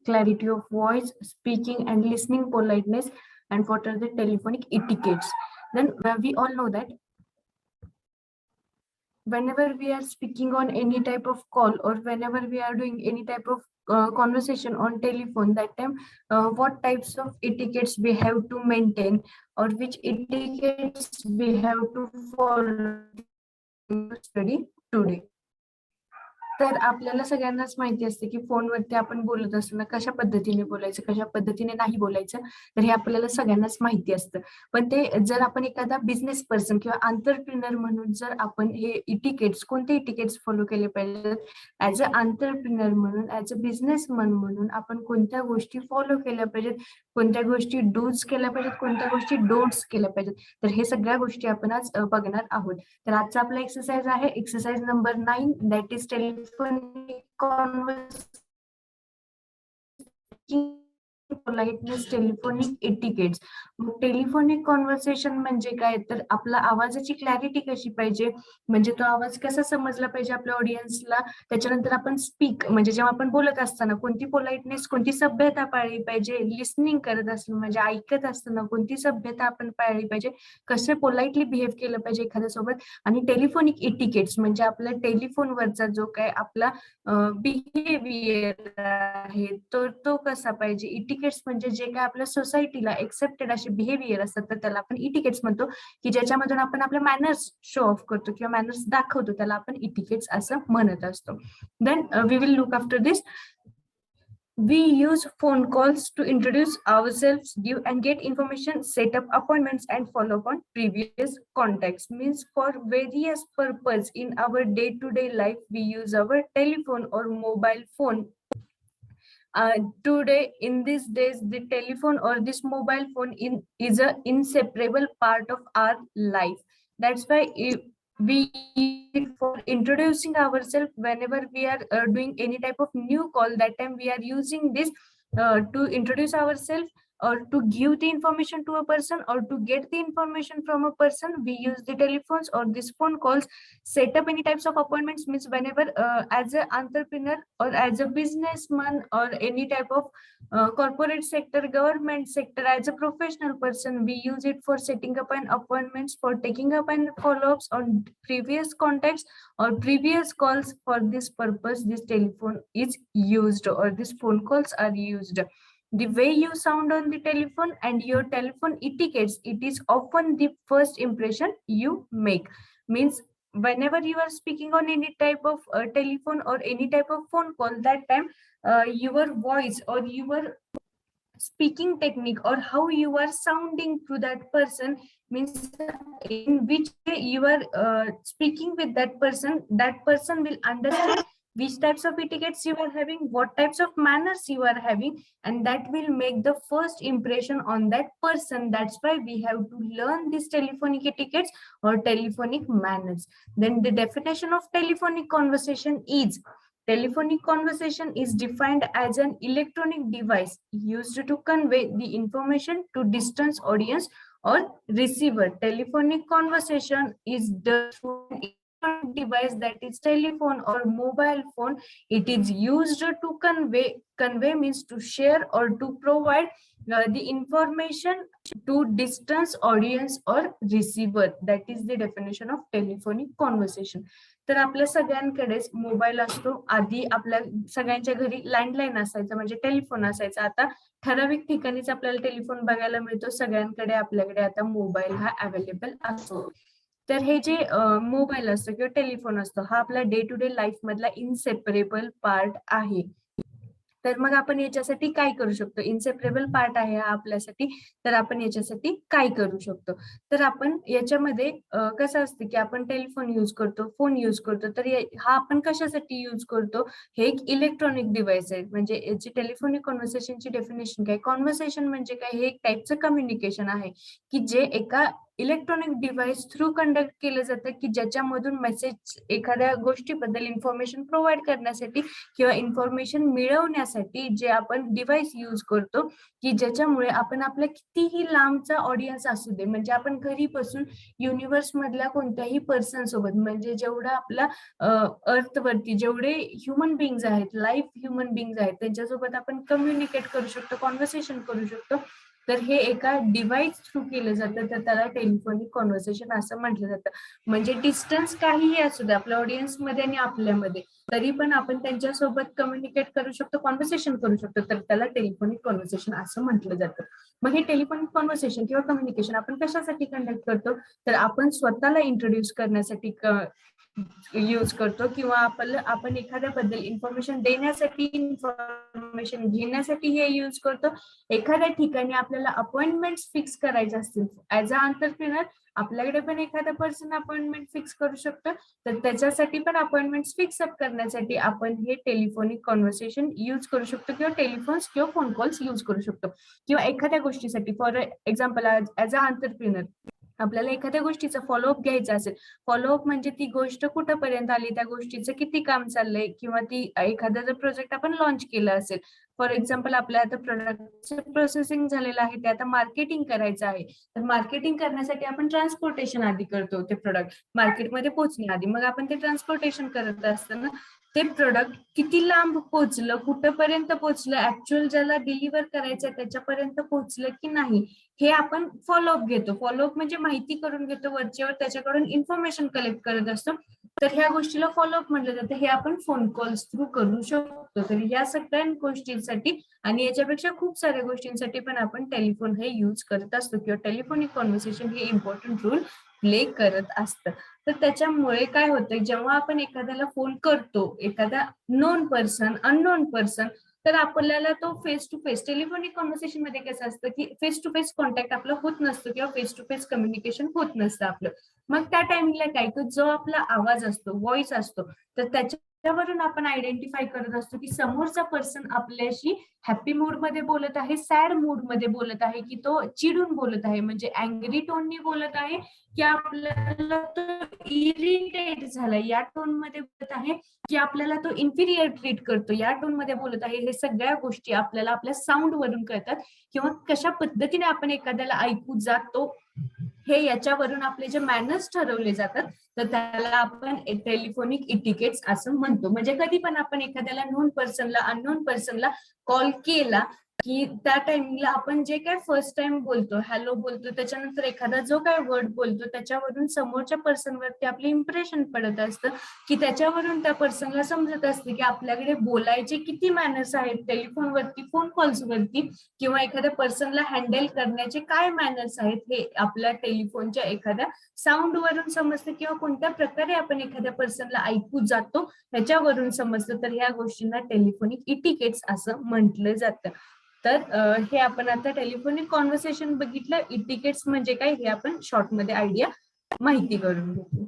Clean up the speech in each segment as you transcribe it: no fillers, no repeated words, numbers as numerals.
clarity of voice, speaking and listening politeness, and what are the telephonic etiquettes. Then we all know that whenever we are speaking on any type of call or whenever we are doing any type of conversation on telephone, that time what types of etiquettes we have to maintain or which etiquettes we have to follow to study today. तर आपल्याला सगळ्यांनाच माहिती असते की फोनवरती आपण बोलत असताना कशा पद्धतीने बोलायचं, कशा पद्धतीने नाही बोलायचं, तर हे आपल्याला सगळ्यांनाच माहिती असतं. पण ते जर आपण एखादा बिझनेस पर्सन किंवा एंटरप्रेन्योर म्हणून जर आपण हे इटिकेट्स, कोणते इटिकेट्स फॉलो केले पाहिजेत, ऍज अ एंटरप्रेन्योर म्हणून, ऍज अ बिझनेसमन म्हणून आपण कोणत्या गोष्टी फॉलो केल्या पाहिजेत, कोणत्या गोष्टी डूज केल्या पाहिजेत, कोणत्या गोष्टी डोंट्स केल्या पाहिजेत, तर हे सगळ्या गोष्टी आपण आज बघणार आहोत. तर आजचा आपला एक्सरसाइज आहे exercise number 9, that is telephonic conversation, politeness, telephonic etiquettes. Telephonic conversation म्हणजे काय, तर आपला आवाजाची क्लॅरिटी कशी पाहिजे, म्हणजे तो आवाज कसा समजला पाहिजे आपल्या ऑडियन्सला. त्याच्यानंतर आपण स्पीक, म्हणजे जेव्हा आपण बोलत असताना कोणती पोलाइटनेस, कोणती सभ्यता पाळली पाहिजे, लिसनिंग करत असताना म्हणजे ऐकत असताना कोणती सभ्यता आपण पाळली पाहिजे, कसे पोलाइटली बिहेव केलं पाहिजे एखाद्यासोबत. आणि टेलिफोनिक एटिकेट्स म्हणजे आपल्या टेलिफोनवरचा जो काय आपला बिहेवियर आहे तो कसा पाहिजे. इटिकेट्स म्हणजे जे काय आपल्या सोसायटीला एक्सेप्टेड असे बिहेवियर असतात, तर त्याला आपण इटिकेट्स म्हणतो, की ज्याच्यामधून आपण आपले मॅनर्स शो ऑफ करतो किंवा मॅनर्स दाखवतो, त्याला आपण इटिकेट्स असं म्हणत असतो. Then we will look after this. We use phone calls to introduce ourselves, give and get information, set up appointments, and follow up on previous contacts. Means for various purpose in our day-to-day life, we use our telephone or mobile phone. Today, in these days, the telephone or this mobile phone is an inseparable part of our life. That's why we for introducing ourselves whenever we are doing any type of new call, that time we are using this to introduce ourselves or to give the information to a person or to get the information from a person. We use the telephones or these phone calls. Set up any types of appointments means whenever as an entrepreneur or as a businessman or any type of corporate sector, government sector, as a professional person, we use it for setting up an appointments, for taking up and follow-ups on previous contacts or previous calls. For this purpose, this telephone is used or these phone calls are used. The way you sound on the telephone and your telephone etiquettes, it is often the first impression you make. Means whenever you are speaking on any type of telephone or any type of phone call, that time your voice or your speaking technique or how you are sounding to that person, means in which way you are speaking with that person will understand which types of etiquettes you are having, what types of manners you are having, and that will make the first impression on that person. That's why we have to learn these telephonic etiquettes or telephonic manners. Then the definition of telephonic conversation is: telephonic conversation is defined as an electronic device used to convey the information to distant audience or receiver. Telephonic conversation is done through an electronic device, that is telephone or mobile phone. It is used to convey means to share or to provide the information to distance audience or receiver. That is the definition of telephonic conversation. तर आपल्या सगळ्यांकडेच mobile असतो. आधी आपल्या सगळ्यांच्या घरी landline असायचं म्हणजे टेलिफोन असायचा. आता ठराविक ठिकाणीच आपल्याला टेलिफोन बघायला मिळतो. सगळ्यांकडे आपल्याकडे आता मोबाईल हा अवेलेबल असतो. तर हे जे मोबाईल असतो किंवा टेलिफोन असतो, हा आपला डे टू डे लाईफ मधला इनसेपरेबल पार्ट आहे. तर मग आपण याच्यासाठी काय करू शकतो, इनसेपरेबल पार्ट आहे हा आपल्यासाठी, तर आपण याच्यासाठी काय करू शकतो. तर आपण याच्यामध्ये कसं असतं की आपण टेलिफोन यूज करतो, फोन यूज करतो, तर हा आपण कशासाठी यूज करतो, हे एक इलेक्ट्रॉनिक डिव्हाइस आहे. म्हणजे याची टेलिफोनिक कॉन्व्हर्सेशनची डेफिनेशन काय, कॉन्व्हर्सेशन म्हणजे काय, हे एक टाईपचं कम्युनिकेशन आहे की जे एका इलेक्ट्रॉनिक डिव्हाइस थ्रू कंडक्ट केलं जातं की ज्याच्यामधून मेसेज एखाद्या गोष्टीबद्दल इन्फॉर्मेशन प्रोव्हाइड करण्यासाठी किंवा इन्फॉर्मेशन मिळवण्यासाठी जे आपण डिव्हाइस यूज करतो की ज्याच्यामुळे आपण आपल्या कितीही लांबचा ऑडियन्स असू दे, म्हणजे आपण घरी बसून युनिव्हर्स मधल्या कोणत्याही पर्सन सोबत, म्हणजे जेवढा आपला अर्थ वरती जेवढे ह्युमन बिंग्स आहेत, लाईफ ह्युमन बिंग्स आहेत, त्यांच्यासोबत आपण कम्युनिकेट करू शकतो, कॉन्व्हर्सेशन करू शकतो. तर हे एका डिव्हाइस थ्रू केलं जातं, तर त्याला टेलिफोनिक कॉन्व्हर्सेशन असं म्हटलं जातं. म्हणजे डिस्टन्स काहीही असू दे आपल्या ऑडियन्स मध्ये आणि आपल्यामध्ये, तरी पण आपण त्यांच्यासोबत कम्युनिकेट करू शकतो, कॉन्व्हर्सेशन करू शकतो, तर त्याला टेलिफोनिक कॉन्व्हर्सेशन असं म्हटलं जातं. मग हे टेलिफोनिक कॉन्व्हर्सेशन किंवा कम्युनिकेशन आपण कशासाठी कंडक्ट करतो, तर आपण स्वतःला इंट्रोड्यूस करण्यासाठी यूज करतो, किंवा आपण एखाद्याबद्दल इन्फॉर्मेशन देण्यासाठी, इन्फॉर्मेशन घेण्यासाठी हे यूज करतो. एखाद्या ठिकाणी आपल्याला अपॉइंटमेंट फिक्स करायचे असतील ऍज अ एंटरप्रेन्योर, आपल्याकडे पण एखादा पर्सन अपॉइंटमेंट फिक्स करू शकतो, तर त्याच्यासाठी पण अपॉइंटमेंट फिक्स अप करण्यासाठी आपण हे टेलिफोनिक कॉन्व्हर्सेशन यूज करू शकतो, किंवा टेलिफोन्स किंवा फोन कॉल्स यूज करू शकतो. किंवा एखाद्या गोष्टीसाठी for example as a entrepreneur आपल्याला एखाद्या गोष्टीचा फॉलोअप घ्यायचा असेल, फॉलोअप म्हणजे ती गोष्ट कुठंपर्यंत आली, त्या गोष्टीचं किती काम चाललंय, किंवा ती एखादा जर प्रोजेक्ट आपण लॉन्च केला असेल, फॉर एक्झाम्पल आपल्या आता प्रोडक्टचं प्रोसेसिंग झालेलं आहे, ते आता मार्केटिंग करायचं आहे, तर मार्केटिंग करण्यासाठी आपण ट्रान्सपोर्टेशन आधी करतो, ते प्रोडक्ट मार्केटमध्ये पोहोचण्याआधी मग आपण ते ट्रान्सपोर्टेशन करत असताना ते प्रोडक्ट किती लांब पोहोचलं, कुठंपर्यंत पोहोचलं, ऍक्च्युअल ज्याला डिलिव्हर करायचं त्याच्यापर्यंत पोहोचलं की नाही, हे आपण फॉलोअप घेतो. फॉलोअप म्हणजे माहिती करून घेतो वरच्यावर, त्याच्याकडून इन्फॉर्मेशन कलेक्ट करत असतो, तर ह्या गोष्टीला फॉलोअप म्हटलं जातं. हे आपण फोन कॉल्स थ्रू करू शकतो. तर या सगळ्या गोष्टींसाठी आणि याच्यापेक्षा खूप साऱ्या गोष्टींसाठी पण आपण टेलिफोन हे यूज करत असतो, किंवा टेलिफोनिक कॉन्व्हर्सेशन हे इम्पॉर्टंट रोल प्ले करत असतं. तर त्याच्यामुळे काय होतं, जेव्हा आपण एखाद्याला फोन करतो, एखादा नोन पर्सन, अननोन पर्सन, तर आपल्याला तो face to face, telephonic conversation मध्ये कसं असतं की फेस टू फेस कॉन्टॅक्ट आपलं होत नसतं, किंवा फेस टू फेस कम्युनिकेशन होत नसतं आपलं. मग त्या टाइमिंगला काय, तो जो आपला आवाज असतो, व्हॉइस असतो, तर त्याच्यावरून आपण आयडेंटिफाय करत असतो की समोरचा पर्सन आपल्याशी हॅपी मूड मध्ये बोलत आहे, सॅड मूड मध्ये बोलत आहे, की तो चिडून बोलत आहे, म्हणजे अँग्री टोननी बोलत आहे, की आपल्याला तो इरिटेट झालाय या टोन मध्ये बोलत आहे, की आपल्याला तो इन्फिरियर ट्रीट करतो या टोन मध्ये बोलत आहे. हे सगळ्या गोष्टी आपल्याला आपल्या साऊंड वरून कळतात, किंवा कशा पद्धतीने आपण एखाद्याला ऐकू जातो हे याच्यावरून आपले जे मॅनर्स ठरवले जातात, तर त्याला आपण टेलिफोनिक इटिकेट्स असं म्हणतो. म्हणजे कधी पण आपण एखाद्याला नोन पर्सनला, अननोन पर्सनला कॉल केला की त्या टाइमिंगला आपण जे काय फर्स्ट टाइम बोलतो, हॅलो बोलतो, त्याच्यानंतर एखादा जो काय वर्ड बोलतो त्याच्यावरून समोरच्या पर्सनवरती आपले इम्प्रेशन पडत असतं, की त्याच्यावरून त्या पर्सनला समजत असते की आपल्याकडे बोलायचे किती मॅनर्स आहेत टेलिफोनवरती, फोन कॉल्सवरती, किंवा एखाद्या पर्सनला हँडल करण्याचे काय मॅनर्स आहेत, हे आपल्या टेलिफोनच्या एखाद्या साऊंड वरून समजतं, किंवा कोणत्या प्रकारे आपण एखाद्या पर्सनला ऐकू जातो ह्याच्यावरून समजतं. तर ह्या गोष्टींना टेलिफोनिक इटिकेट्स असं म्हटलं जातं. तर हे आपण आता टेलिफोनिक कॉन्व्हर्सेशन बघितलं. इटिकेट्स म्हणजे काय हे आपण शॉर्ट मध्ये आयडिया माहिती करून घेतली.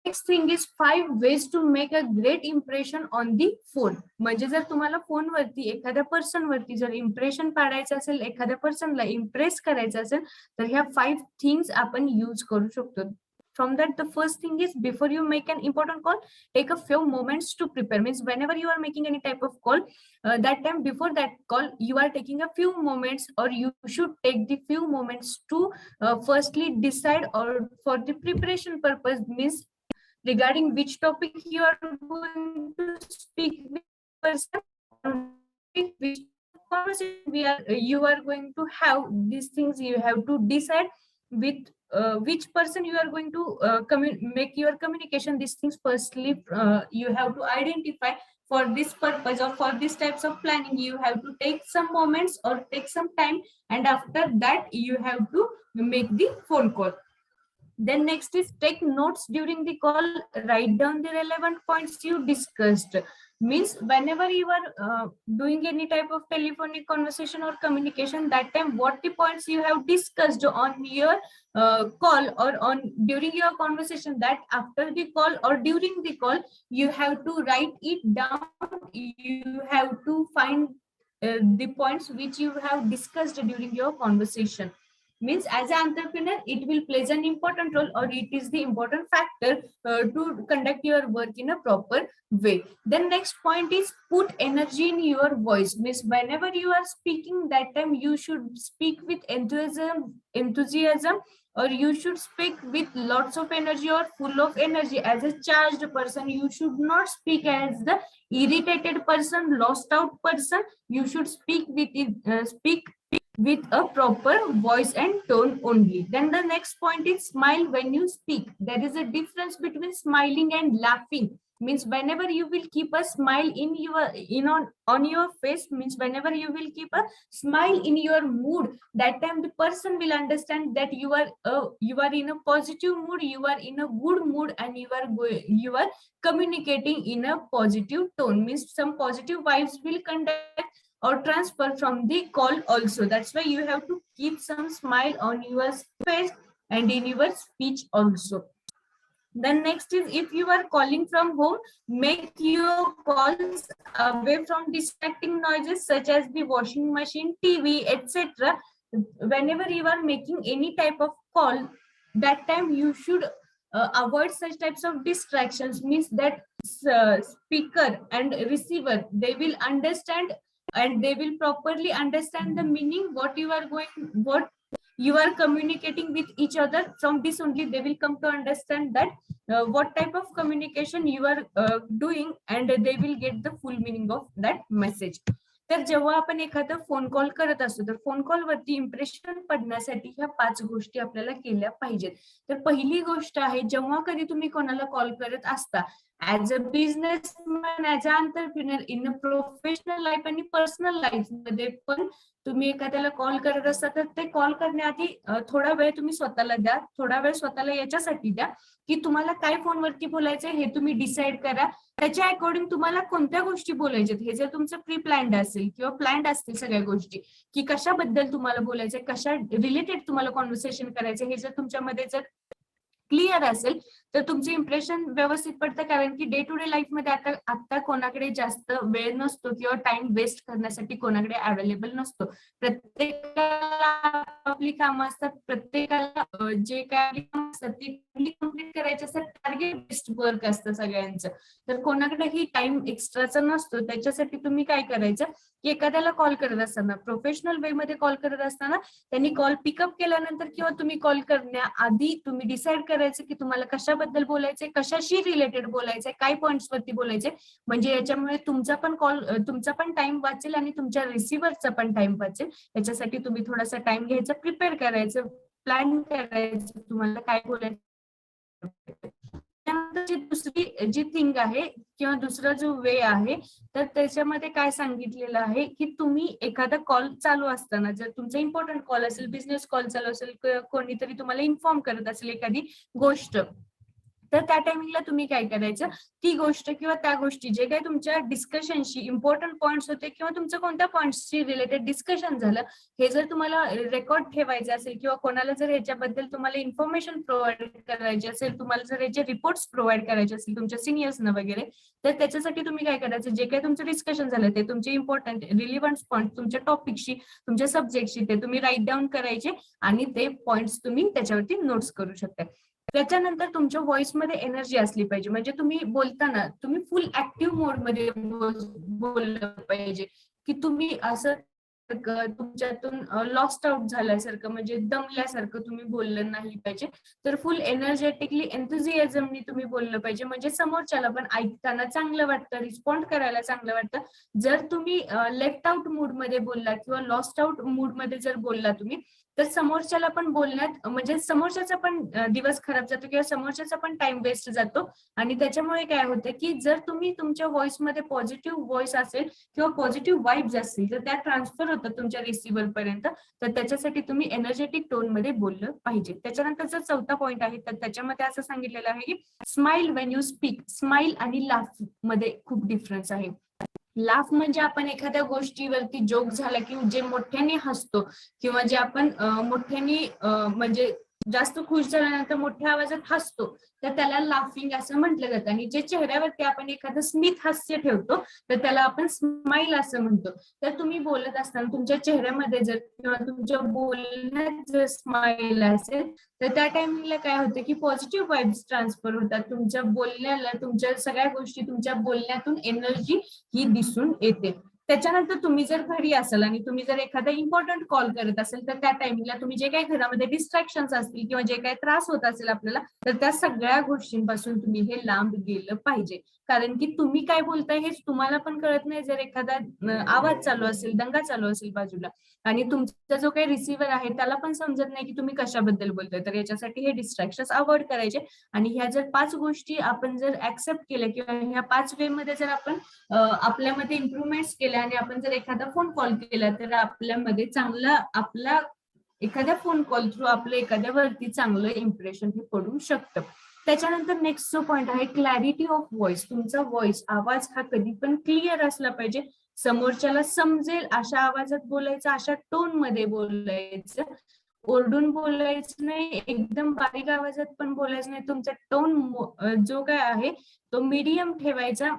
Next thing is 5 ways to make a great impression on the phone. म्हणजे जर तुम्हाला फोनवरती एखाद्या पर्सन वरती जर इम्प्रेशन पाडायचं असेल, एखाद्या पर्सनला इम्प्रेस करायचं असेल, तर ह्या 5 थिंग्स आपण यूज करू शकतो. From that, the first thing is before you make an important call, take a few moments to prepare. Means whenever you are making any type of call, that time before that call, you are taking a few moments, or you should take the few moments to firstly decide, or for the preparation purpose, means regarding which topic you are going to speak with person, which conversation you are going to have. These things you have to decide with which person you are going to make your communication. These things firstly you have to identify. For this purpose or for these types of planning, you have to take some moments or take some time, and after that you have to make the phone call. Then next is take notes during the call, write down the relevant points you discussed. Means whenever you are doing any type of telephonic conversation or communication, that time what the points you have discussed on your call or on during your conversation, that after the call or during the call, you have to write it down. You have to find the points which you have discussed during your conversation. Means as an entrepreneur, it will plays an important role, or it is the important factor to conduct your work in a proper way. Then next point is put energy in your voice. Means whenever you are speaking, that time you should speak with enthusiasm, or you should speak with lots of energy or full of energy. As a charged person, you should not speak as the irritated person, lost out person. You should speak with a proper voice and tone only. Then the next point is smile when you speak. There is a difference between smiling and laughing. Means whenever you will keep a smile in your on your face, means whenever you will keep a smile in your mood, that time the person will understand that you are in a positive mood, you are in a good mood, and you are communicating in a positive tone. Means some positive vibes will conduct or transfer from the call also. That's why you have to keep some smile on your face and in your speech also. Then next is, if you are calling from home, make your calls away from distracting noises such as the washing machine, TV, etc. Whenever you are making any type of call, that time you should avoid such types of distractions. Means that speaker and receiver, they will understand, and they will properly understand the meaning, what you are communicating with each other. From this only they will come to understand that what type of communication you are doing, and they will get the full meaning of that message. तर जेव्हा आपण एखादा phone call करत असतो, तर phone call वरती impression पडण्यासाठी ह्या 5 गोष्टी आपल्याला केल्या पाहिजेत. तर पहिली गोष्ट आहे, जेव्हा कधी तुम्ही कोणाला कॉल करत असता, as a businessman, as a entrepreneur, in a professional life आणि पर्सनल लाईफ मध्ये पण तुम्ही एखाद्याला कॉल करत असता, तर ते कॉल करण्याआधी थोडा वेळ तुम्ही स्वतःला द्या. थोडा वेळ स्वतःला याच्यासाठी द्या की तुम्हाला काय फोनवरती बोलायचं हे तुम्ही डिसाईड करा. त्याच्या अकॉर्डिंग तुम्हाला कोणत्या गोष्टी बोलायच्यात, हे जर तुमचं प्री प्लॅन्ड असेल किंवा प्लॅन्ड असतील सगळ्या गोष्टी, की कशाबद्दल तुम्हाला बोलायचंय, कशा रिलेटेड तुम्हाला कॉन्व्हर्सेशन करायचं, हे जर तुमच्यामध्ये जर क्लिअर असेल, तर तुमचे इम्प्रेशन व्यवस्थित पडतं. कारण की डे टू डे लाईफ मध्ये आता कोणाकडे जास्त वेळ नसतो किंवा टाइम वेस्ट करण्यासाठी कोणाकडे अवेलेबल नसतो. प्रत्येकाला आपली कामं असतात, प्रत्येकाला जे काय कामं असतात ती कम्प्लीट करायची असतात. टार्गेट बेस्ड वर्क असतं सगळ्यांचं, तर कोणाकडेही टाइम एक्स्ट्राचा नसतो. त्याच्यासाठी तुम्ही काय करायचं, की एखाद्याला कॉल करत असताना, प्रोफेशनल वे मध्ये कॉल करत असताना, त्यांनी कॉल पिकअप केल्यानंतर किंवा तुम्ही कॉल करण्याआधी तुम्ही डिसाईड करायचं की तुम्हाला कशाबद्दल बोलायचंय, कशाशी रिलेटेड बोलायचंय, काय पॉइंट्स वरती बोलायचंय. म्हणजे याच्यामुळे तुमचा पण टाइम वाचेल आणि तुमच्या रिसिव्हरचा पण टाइम वाचेल. याच्यासाठी तुम्ही थोडासा टाइम घ्यायचा, प्रिपेअर करायचं, प्लॅन करायचं तुम्हाला काय बोलायचं. त्यानंतर दुसरी जी थिंग आहे किंवा दुसरा जो वे आहे, तर त्याच्यामध्ये काय सांगितलेलं आहे की तुम्ही एखादा कॉल चालू असताना, जर तुमचा इम्पॉर्टंट कॉल असेल, बिझनेस कॉल चालू असेल, कोणीतरी तुम्हाला इन्फॉर्म करत असेल एखादी गोष्ट, तर त्या टायमिंगला तुम्ही काय करायचं, ती गोष्ट किंवा त्या गोष्टी जे काही तुमच्या डिस्कशनशी इम्पॉर्टंट पॉइंट्स होते किंवा तुमचं कोणत्या पॉइंट्सशी रिलेटेड डिस्कशन झालं, हे जर तुम्हाला रेकॉर्ड ठेवायचं असेल किंवा कोणाला जर ह्याच्याबद्दल तुम्हाला इन्फॉर्मेशन प्रोव्हाइड करायची असेल, तुम्हाला जर याचे रिपोर्ट्स प्रोव्हाइड करायचे असतील तुमच्या सिनियर्सना वगैरे, तर त्याच्यासाठी तुम्ही काय करायचं, जे काही तुमचं डिस्कशन झालं ते तुमचे इम्पॉर्टंट रिलिव्हंट पॉईंट तुमच्या टॉपिकशी, तुमच्या सब्जेक्टशी, ते तुम्ही राईट डाऊन करायचे आणि ते पॉइंट्स तुम्ही त्याच्यावरती नोट्स करू शकता. त्याच्यानंतर तुमच्या व्हॉइसमध्ये एनर्जी असली पाहिजे. म्हणजे तुम्ही बोलताना तुम्ही फुल ऍक्टिव्ह मोड मध्ये बोललं पाहिजे, की तुम्ही असं तुमच्यातून लॉस्ट आउट झाल्यासारखं, म्हणजे दमल्यासारखं तुम्ही बोललं नाही पाहिजे. तर फुल एनर्जेटिकली, एन्थुझियाझमनी तुम्ही बोललं पाहिजे. म्हणजे समोरच्याला पण ऐकताना चांगलं वाटतं, रिस्पॉन्ड करायला चांगलं वाटतं. जर तुम्ही लेफ्ट आउट मूड मध्ये बोलला किंवा लॉस्ट आउट मूड मध्ये जर बोलला तुम्ही, तर समोरच्याला पण बोलण्यात, म्हणजे समोरच्याचा पण दिवस खराब जातो किंवा समोरच्याचा पण टाइम वेस्ट जातो. आणि त्याच्यामुळे काय होतं, की जर तुम्ही तुमच्या व्हॉइसमध्ये पॉझिटिव्ह व्हॉइस असेल किंवा पॉझिटिव्ह वाईब्स असतील, तर त्या ट्रान्सफर होतात तुमच्या रिसिव्हर पर्यंत. तर त्याच्यासाठी तुम्ही एनर्जेटिक टोन मध्ये बोललं पाहिजे. त्याच्यानंतरचा चौथा पॉईंट आहे, तर त्याच्यामध्ये असं सांगितलेलं आहे की smile when you speak. Smile आणि लाफ मध्ये खूप डिफरन्स आहे. लाफ म्हणजे आपण एखाद्या गोष्टीवरती जोक झाला की जे मोठ्याने हसतो, किंवा जे आपण मोठ्याने म्हणजे जास्त खुश झाल्यानंतर मोठ्या आवाजात हसतो तर त्याला लाफिंग असं म्हटलं जातं. आणि जे चेहऱ्यावरती आपण एखादं स्मित हास्य ठेवतो तर त्याला आपण स्माईल असं म्हणतो. तर तुम्ही बोलत असताना तुमच्या चेहऱ्यामध्ये जर किंवा तुमच्या बोलण्यात जर स्माईल असेल तर त्या टाइमिंगला काय होतं की पॉझिटिव्ह वाईब्स ट्रान्सफर होतात तुमच्या बोलण्याला. तुमच्या सगळ्या गोष्टी तुमच्या बोलण्यातून एनर्जी ही दिसून येते. त्याच्यानंतर तुम्ही जर घरी असाल आणि तुम्ही जर एखादा इम्पॉर्टंट कॉल करत असेल तर त्या टाइमिंगला तुम्ही जे काही घरामध्ये डिस्ट्रॅक्शन्स असतील किंवा जे काही त्रास होत असेल आपल्याला तर त्या सगळ्या गोष्टींपासून तुम्ही हे लांब गेलं पाहिजे. कारण की तुम्ही काय बोलताय हेच तुम्हाला पण कळत नाही. जर एखादा आवाज चालू असेल, दंगा चालू असेल बाजूला आणि तुमचा जो काही रिसिव्हर आहे त्याला पण समजत नाही की तुम्ही कशाबद्दल बोलताय, तर याच्यासाठी हे डिस्ट्रॅक्शन अवॉइड करायचे. आणि ह्या जर 5 गोष्टी आपण जर ऍक्सेप्ट केल्या किंवा ह्या 5 वे मध्ये जर आपण आपल्यामध्ये इम्प्रुव्हमेंट्स केल्या आणि आपण जर एखादा फोन कॉल केला तर आपल्यामध्ये चांगला आपला एखाद्या फोन कॉल थ्रू आपलं एखाद्यावरती चांगलं इम्प्रेशन हे पडू शकतं. त्याच्यानंतर नेक्स्ट जो पॉइंट आहे क्लॅरिटी ऑफ व्हॉइस. तुमचा व्हॉइस आवाज हा कधी पण क्लिअर असला पाहिजे, समोरच्याला समजेल अशा आवाजात बोलायचं, अशा टोन मध्ये बोलायचं. ओरडून बोलायचं नाही, एकदम बारीक आवाजात पण बोलायचं नाही. तुमचा टोन जो काय आहे तो मीडियम ठेवायचा.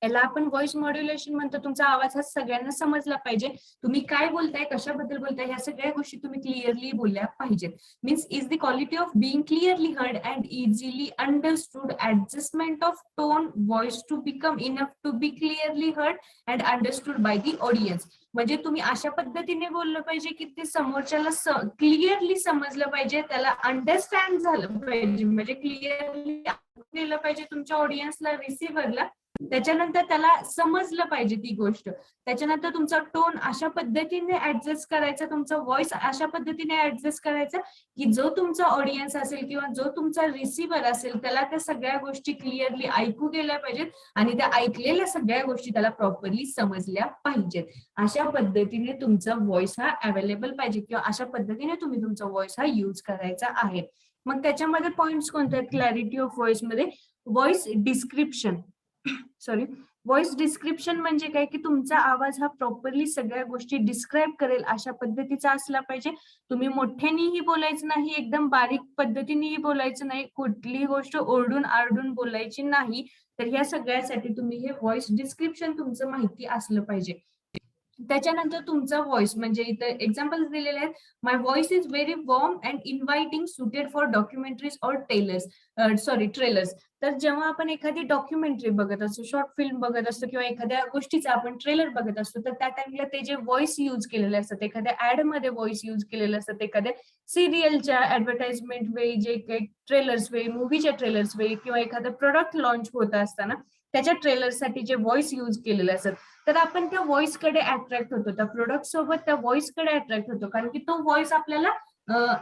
याला आपण व्हॉइस मॉड्युलेशन म्हणतो. तुमचा आवाज हा सगळ्यांना समजला पाहिजे. तुम्ही काय बोलताय, कशाबद्दल बोलताय, ह्या सगळ्या गोष्टी तुम्ही क्लिअरली बोलल्या पाहिजेत. Means is the quality of being clearly heard and easily understood. Adjustment of tone voice to become enough to be clearly heard and understood by the audience. म्हणजे तुम्ही अशा पद्धतीने बोललं पाहिजे की ते समोरच्याला क्लिअरली समजलं पाहिजे, त्याला अंडरस्टँड झालं पाहिजे, म्हणजे क्लिअरली गेलं पाहिजे तुमच्या ऑडियन्सला, रिसिव्हरला. त्याच्यानंतर त्याला समजलं पाहिजे ती गोष्ट. त्याच्यानंतर तुमचा टोन अशा पद्धतीने ऍडजस्ट करायचा, तुमचा व्हॉइस अशा पद्धतीने ऍडजस्ट करायचा की जो तुमचा ऑडियन्स असेल किंवा जो तुमचा रिसिव्हर असेल त्याला त्या सगळ्या गोष्टी क्लिअरली ऐकू गेल्या पाहिजेत आणि त्या ऐकलेल्या सगळ्या गोष्टी त्याला प्रॉपरली समजल्या पाहिजेत. अशा पद्धतीने तुमचा व्हॉइस हा अवेलेबल पाहिजे किंवा अशा पद्धतीने तुम्ही तुमचा व्हॉइस हा यूज करायचा आहे. मग त्याच्यामध्ये पॉइंट्स कोणते आहेत क्लॅरिटी ऑफ व्हॉइस मध्ये? Voice description sorry voice description म्हणजे काय की तुमचा आवाज हा प्रॉपरली सगळ्या गोष्टी डिस्क्राईब करेल अशा पद्धतीचा असला पाहिजे. तुम्ही मोठ्यानेही बोलायचं नाही, एकदम बारीक पद्धतीनेही बोलायचं नाही, कुठलीही गोष्ट ओरडून आरडून बोलायची नाही. तर ह्या सगळ्यासाठी तुम्ही हे व्हॉइस डिस्क्रिप्शन तुमचं माहिती असलं पाहिजे. त्याच्यानंतर तुमचा व्हॉइस म्हणजे इथं एक्झाम्पल्स दिलेले आहेत. My voice is very warm and inviting suited for documentaries or trailers. तर जेव्हा आपण एखादी डॉक्युमेंटरी बघत असतो, शॉर्ट फिल्म बघत असतो किंवा एखाद्या गोष्टीचा आपण ट्रेलर बघत असतो तर त्या टाइमला ते जे व्हॉइस यूज केलेले असतात, एखाद्या ऍड मध्ये व्हॉइस यूज केलेले असतात, एखाद्या सिरियलच्या ऍडव्हर्टाइजमेंट वेळी, जे काही ट्रेलर्स वेळी, मूवीच्या ट्रेलर्स वेळी किंवा एखादं प्रोडक्ट लॉन्च होत असताना त्याच्या ट्रेलरसाठी जे व्हॉइस यूज केलेले असतात तर आपण त्या व्हॉइस कडे अट्रॅक्ट होतो, त्या प्रोडक्ट सोबत त्या व्हॉइस कडे अट्रॅक्ट होतो कारण की तो व्हॉइस आपल्याला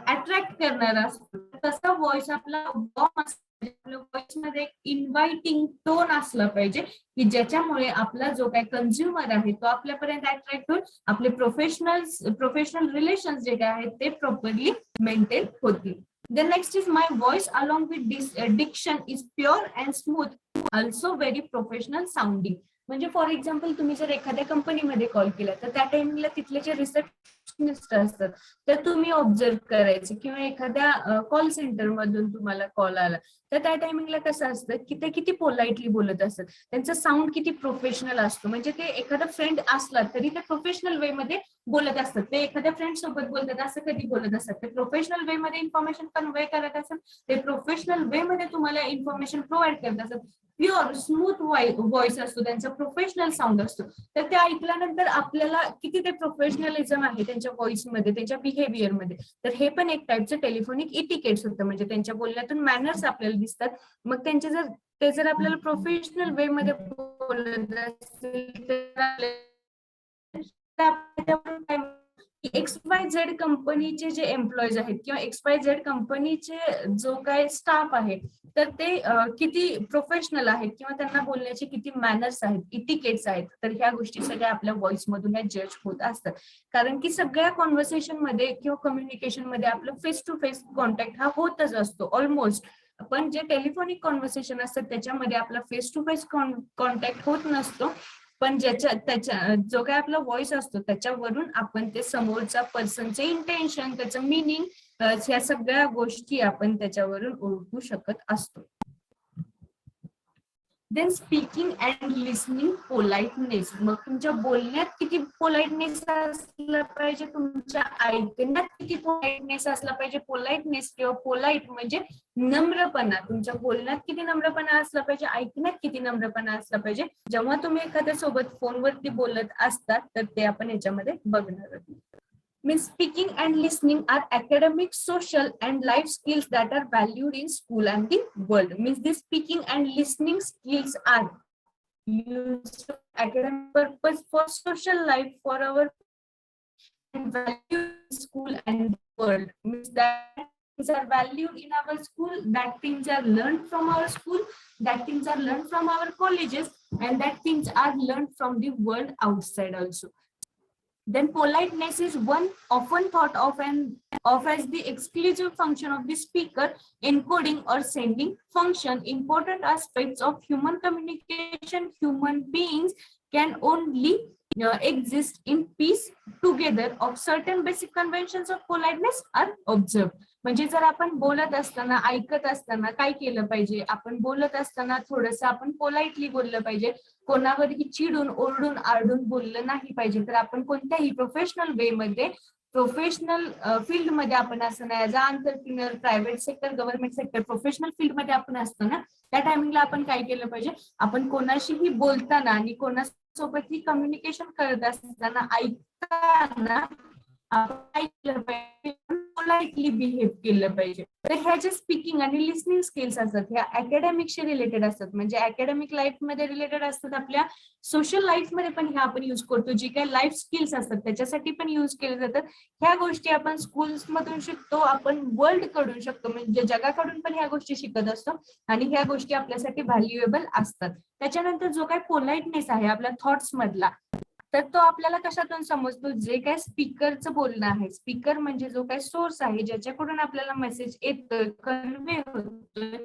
अट्रॅक्ट करणारा असतो. तसा व्हॉइस आपला वॉर्म असतो, व्हॉइस मध्ये इन्व्हायटिंग टोन असला पाहिजे की ज्याच्यामुळे आपला जो काही कंझ्युमर आहे तो आपल्यापर्यंत अट्रॅक्ट होईल, आपले प्रोफेशनल रिलेशन जे काय आहेत ते प्रॉपरली मेंटेन होतील. The next is my voice along with this diction is pure and smooth, also very professional sounding. म्हणजे फॉर एक्झाम्पल तुम्ही जर एखाद्या कंपनीमध्ये कॉल केला तर त्या टाइमिंगला तिथले जे रिसेप्शनिस्ट असतात तर तुम्ही ऑब्झर्व करायचे किंवा एखाद्या कॉल सेंटर मधून तुम्हाला कॉल आला तर त्या टायमिंगला कसं असतं की ते किती पोलाइटली बोलत असतात, त्यांचा साऊंड किती प्रोफेशनल असतो. म्हणजे ते एखादा फ्रेंड असला तरी ते प्रोफेशनल वे मध्ये बोलत असतात, ते एखाद्या फ्रेंड सोबत बोलतात असं कधी बोलत असतात, ते प्रोफेशनल वे मध्ये इन्फॉर्मेशन कन्वे करत असतात, ते प्रोफेशनल वे मध्ये तुम्हाला इन्फॉर्मेशन प्रोव्हाइड करत असतात. प्युअर स्मूथ व्हॉइस असतो त्यांचा, प्रोफेशनल साऊंड असतो. तर ते ऐकल्यानंतर आपल्याला किती ते प्रोफेशनलिझम आहे त्यांच्या व्हॉइस मध्ये, त्यांच्या बिहेवियर मध्ये. तर हे पण एक टाइपचं टेलिफोनिक इटिकेट्स होतं, म्हणजे त्यांच्या बोलण्यातून मॅनर्स आपल्याला दिसतात. मग त्यांचे जर आपल्याला प्रोफेशनल वे मध्ये बोलत असतील तर XYZ कंपनीचे जे एम्प्लॉईज आहेत किंवा XYZ कंपनीचे जो काय स्टाफ आहे तर ते किती प्रोफेशनल आहेत किंवा त्यांना बोलण्याचे किती मॅनर्स आहेत, इटिकेट्स आहेत. तर ह्या गोष्टी सगळ्या आपल्या व्हॉइस मधून जज होत असतात. कारण की सगळ्या कॉन्व्हर्सेशन मध्ये किंवा कम्युनिकेशन मध्ये आपलं फेस टू फेस कॉन्टॅक्ट हा होतच असतो ऑलमोस्ट. पण जे टेलिफोनिक कॉन्व्हर्सेशन असतात त्याच्यामध्ये आपला फेस टू फेस कॉन्टॅक्ट होत नसतो. पण त्याच्या जो काय आपला व्हॉइस असतो त्याच्यावरून आपण ते समोरचा पर्सनचे इंटेन्शन, त्याचं मिनिंग, ह्या सगळ्या गोष्टी आपण त्याच्यावरून ओळखू शकत असतो. Then speaking and listening politeness. मग तुमच्या बोलण्यात किती पोलाइटनेस असला पाहिजे, तुमच्या ऐकण्यात किती पोलाइटनेस असला पाहिजे. पोलाइटनेस किंवा पोलाइट म्हणजे नम्रपणा. तुमच्या बोलण्यात किती नम्रपणा असला पाहिजे, ऐकण्यात किती नम्रपणा असला पाहिजे. जेव्हा तुम्ही एखाद्या सोबत फोनवरती बोलत असतात तर ते आपण याच्यामध्ये बघणार आहोत. Means speaking and listening are academic, social, and life skills that are valued in school and the world. Means these speaking and listening skills are used for academic purpose, for social life, for our and valued in school and the world. Means that things are valued in our school, that things are learned from our school, that things are learned from our colleges, and that things are learned from the world outside also. Then politeness is one often thought of as the exclusive function of the speaker, encoding or sending function. Important aspects of human communication. Human beings can only exist in peace together. Of certain basic conventions of politeness are observed. म्हणजे जर आपण बोलत असताना, ऐकत असताना काय केलं पाहिजे, आपण बोलत असताना थोडंसं आपण पोलाइटली बोललं पाहिजे. कोणावरही चिडून, ओरडून, आरडून बोललं नाही पाहिजे. तर आपण कोणत्याही प्रोफेशनल वे मध्ये, प्रोफेशनल फील्ड मध्ये आपण असताना, as a entrepreneur, private sector, government sector, professional field मध्ये आपण असताना त्या टायमिंगला आपण काय केलं पाहिजे, आपण कोणाशीही बोलताना आणि कोणासोबतही कम्युनिकेशन करत असताना, ऐकताना आपण काय केलं पाहिजे, पोलाइटली बिहेव केलं पाहिजे. तर ह्या ज्या स्पीकिंग आणि लिसनिंग स्किल्स असतात ह्या अकॅडमिकशी रिलेटेड असतात. म्हणजे अकॅडमिक लाईफ मध्ये रिलेटेड असतात, आपल्या सोशल लाईफ मध्ये पण ह्या आपण युज करतो. जी काही लाईफ स्किल्स असतात त्याच्यासाठी पण युज केले जातात. ह्या गोष्टी आपण स्कूल्स मधून शिकतो, आपण वर्ल्ड कडून शिकतो, म्हणजे जगाकडून पण ह्या गोष्टी शिकत असतो आणि ह्या गोष्टी आपल्यासाठी व्हॅल्युएबल असतात. त्याच्यानंतर जो काही पोलाइटनेस आहे आपल्या थॉट्स मधला, तर तो आपल्याला कशातून समजतो, जे काय स्पीकरचं बोलणं आहे. स्पीकर म्हणजे जो काही सोर्स आहे ज्याच्याकडून आपल्याला मेसेज येतोय, कन्वे होतोय,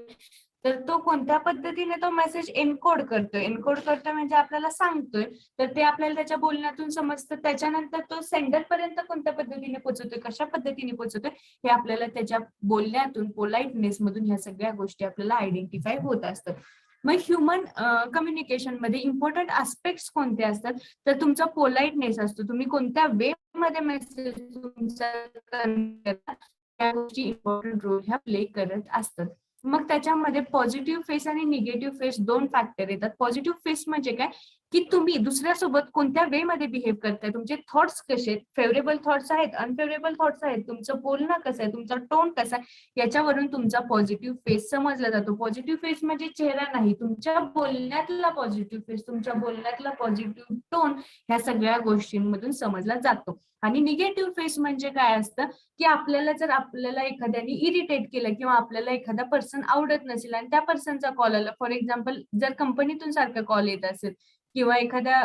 तर तो कोणत्या पद्धतीने तो मेसेज एन्कोड करतोय. एन्कोड करतोय म्हणजे आपल्याला सांगतोय, तर ते आपल्याला त्याच्या बोलण्यातून समजतं. त्याच्यानंतर तो सेंडर पर्यंत कोणत्या पद्धतीने पोहोचवतोय, कशा पद्धतीने पोहोचवतोय, हे आपल्याला त्याच्या बोलण्यातून, पोलाइटनेस मधून ह्या सगळ्या गोष्टी आपल्याला आयडेंटिफाय होत असतात. मग ह्युमन कम्युनिकेशन मध्ये इम्पॉर्टंट आस्पेक्ट्स कोणते असतात, तर तुमचा पोलाइटनेस असतो. तुम्ही कोणत्या वे मध्ये मेसेज तुमचा त्या गोष्टी इम्पॉर्टंट रोल ह्या प्ले करत असतात. मग त्याच्यामध्ये पॉझिटिव्ह फेस आणि निगेटिव्ह फेस दोन फॅक्टर येतात. पॉझिटिव्ह फेस म्हणजे काय, की तुम्ही दुसऱ्यासोबत कोणत्या वे मध्ये बिहेव करताय, तुमचे थॉट्स कसे आहेत, फेवरेबल थॉट्स आहेत, अनफेवरेबल थॉट्स आहेत, तुमचं बोलणं कसं आहे, तुमचा टोन कसा आहे, याच्यावरून तुमचा पॉझिटिव्ह फेस समजला जातो. पॉझिटिव्ह फेस म्हणजे चेहरा नाही, तुमच्या बोलण्यातला पॉझिटिव्ह फेस, तुमच्या बोलण्यातला पॉझिटिव्ह टोन, ह्या सगळ्या गोष्टींमधून समजला जातो. आणि निगेटिव्ह फेस म्हणजे काय असतं, की आपल्याला जर आपल्याला एखाद्याने इरिटेट केलं किंवा आपल्याला एखादा पर्सन आवडत नसेल आणि त्या पर्सनचा कॉल आला, फॉर एक्झाम्पल जर कंपनीतून सारखं कॉल येत असेल किंवा एखाद्या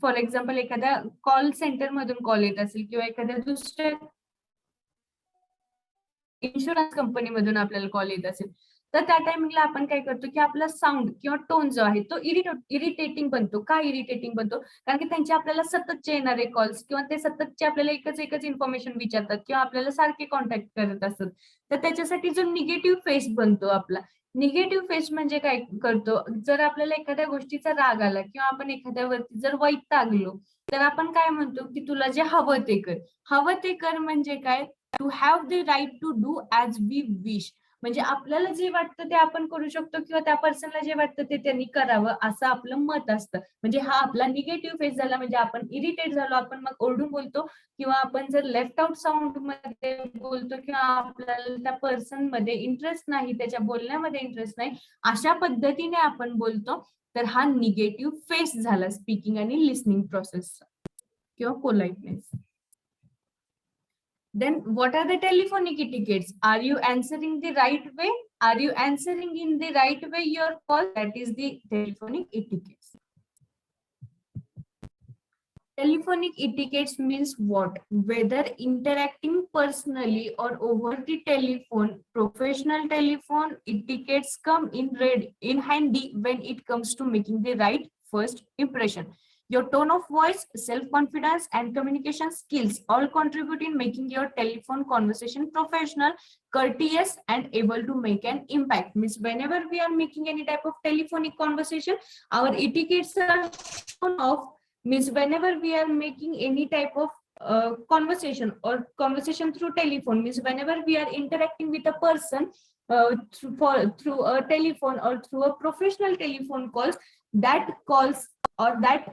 फॉर एक्झाम्पल एखाद्या कॉल सेंटर मधून कॉल येत असेल किंवा एखाद्या दुसऱ्या इन्शुरन्स कंपनीमधून आपल्याला कॉल येत असेल, तर त्या टायमिंगला आपण काय करतो, की आपला साऊंड किंवा टोन जो आहे तो इरिटेटिंग बनतो. का इरिटेटिंग बनतो, कारण की त्यांचे आपल्याला सततचे येणारे कॉल्स किंवा ते सततचे आपल्याला एकच इन्फॉर्मेशन विचारतात किंवा आपल्याला सारखे कॉन्टॅक्ट करत असतात. तर त्याच्यासाठी जो निगेटिव्ह फेस बनतो आपला, निगेटिव्ह फेस म्हणजे काय करतो, जर आपल्याला एखाद्या गोष्टीचा राग आला किंवा आपण एखाद्यावरती जर वैतागलो, तर आपण काय म्हणतो, की तुला जे हवं ते कर. हवं ते कर म्हणजे काय, to have the right to do as we wish. म्हणजे आपल्याला जे वाटतं ते आपण करू शकतो किंवा त्या पर्सनला जे वाटतं ते त्यांनी करावं असं आपलं मत असतं. म्हणजे हा आपला निगेटिव्ह फेस झाला. म्हणजे आपण इरिटेट झालो, आपण मग ओरडून बोलतो किंवा आपण जर लेफ्ट आउट साऊंड मध्ये बोलतो किंवा आपल्याला त्या पर्सन मध्ये इंटरेस्ट नाही, त्याच्या बोलण्यामध्ये इंटरेस्ट नाही, अशा पद्धतीने आपण बोलतो, तर हा निगेटिव्ह फेस झाला स्पीकिंग आणि लिसनिंग प्रोसेसचा किंवा politeness. Then what are the telephonic etiquettes? Are you answering the right way? Are you answering in the right way your call? That is the telephonic etiquettes. Telephonic etiquettes means what? Whether interacting personally or over the telephone, professional telephone etiquettes come in handy when it comes to making the right first impression. Your tone of voice, self-confidence, and communication skills all contribute in making your telephone conversation professional, courteous, and able to make an impact. Means whenever we are making any type of telephonic conversation, our etiquettes are shown off. Means whenever we are making any type of conversation or conversation through telephone, means whenever we are interacting with a person through a telephone or through a professional telephone calls, that calls or that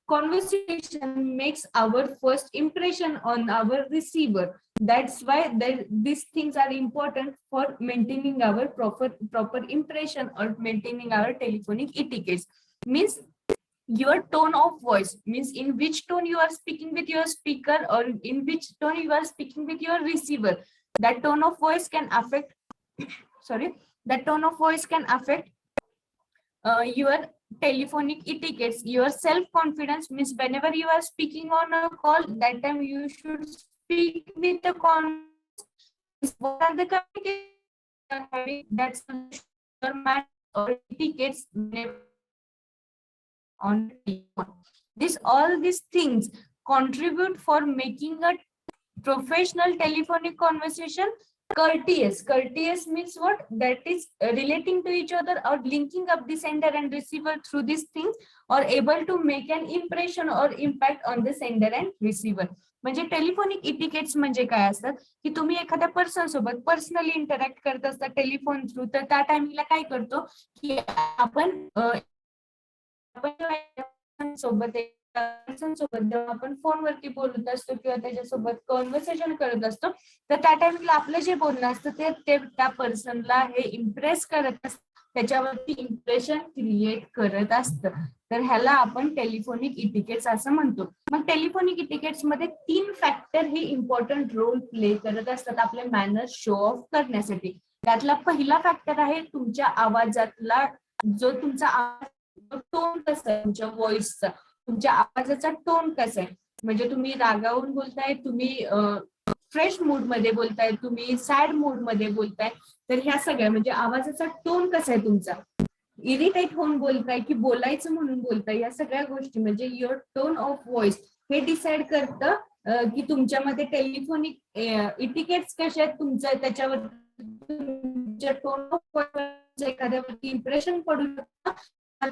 conversation makes our first impression on our receiver. That's why these things are important for maintaining our proper impression or maintaining our telephonic etiquettes. Means your tone of voice, means in which tone you are speaking with your speaker or in which tone you are speaking with your receiver. That tone of voice can affect that tone of voice can affect your telephonic etiquettes. Your self-confidence, means whenever you are speaking on a call, that time you should speak with the confidence. What are the communications you are having? That's your man or etiquettes on telephone. All these things contribute for making a professional telephonic conversation courteous. Courteous means what? That is relating to each other or linking up the sender and receiver through these things, or able to make an impression or impact on the sender and receiver. म्हणजे telephonic etiquettes म्हणजे काय असतात की तुम्ही एखाद्या person सोबत personally interact करत असता टेलिफोन थ्रू, तर त्या टाइमिंगला काय करतो की आपण सोबत जेव्हा आपण फोनवरती बोलत असतो किंवा त्याच्यासोबत कॉन्व्हर्सेशन करत असतो, तर त्या टाइमला आपलं जे बोलणं असतं ते त्या पर्सनला हे इम्प्रेस करत असतं, त्याच्यावरती इम्प्रेशन क्रिएट करत असतं. तर ह्याला आपण टेलिफोनिक इटिकेट्स असं म्हणतो. मग टेलिफोनिक इटिकेट्स मध्ये 3 फॅक्टर हे इम्पॉर्टंट रोल प्ले करत असतात आपले मॅनर्स शो ऑफ करण्यासाठी. त्यातला पहिला फॅक्टर आहे तुमच्या आवाजातला जो तुमचा टोन कसा आहे, तुमच्या व्हॉइसचा, तुमच्या आवाजाचा टोन कसा आहे. म्हणजे तुम्ही रागावून बोलताय, तुम्ही फ्रेश मूड मध्ये बोलताय, तुम्ही सॅड मूड मध्ये बोलताय, तर ह्या सगळ्या म्हणजे आवाजाचा टोन कसा आहे तुमचा, इरिटेट होऊन बोलताय की बोलायचं म्हणून बोलताय, या सगळ्या गोष्टी म्हणजे युअर टोन ऑफ व्हॉइस हे डिसाइड करतं की तुमच्यामध्ये टेलिफोनिक इटिकेट्स कशा आहेत तुमचं, त्याच्यावर तुमच्या टोन ऑफ व्हॉइस एखाद्यावरती इम्प्रेशन पडू शकतं,